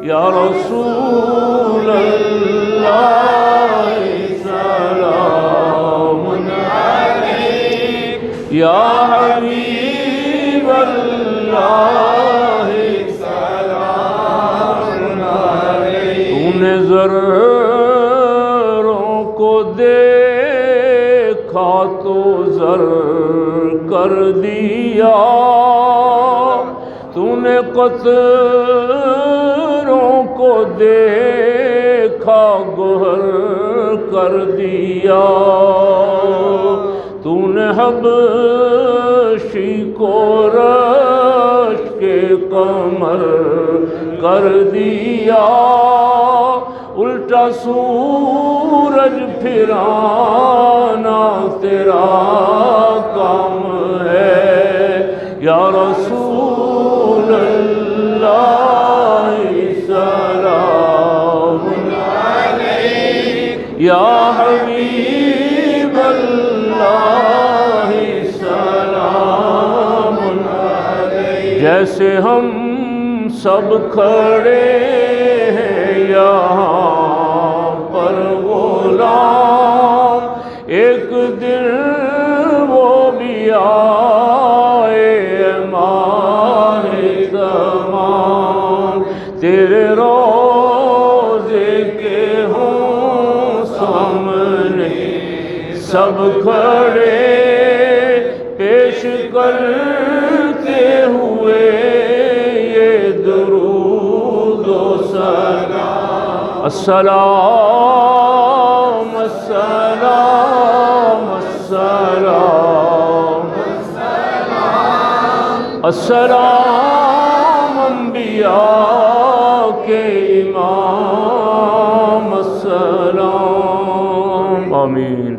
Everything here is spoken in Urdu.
یا رسول اللہ سلام علیک، یا حبیب اللہ سلام علیک۔ تو نے ذروں کو دیکھا تو زر کر دیا، تو نے قطروں کو دیکھا گوہر کر دیا، تو نے حبشی کو رش کے قمر کر دیا، الٹا سورج پھرانا تیرا کام ہے، یا رسول اللہ سلام علیک، یا حبیب اللہ سلام علیک۔ جیسے ہم سب کھڑے ہیں یہاں پر غلام، ایک دن وہ بھی آئے ماہ زمان، تیرے روضے کے ہوں سامنے سب کھڑے، پیش کرتے ہوئے یہ درود و سلام، السلام السلام السلام السلام، انبیاء کے امام السلام، آمین۔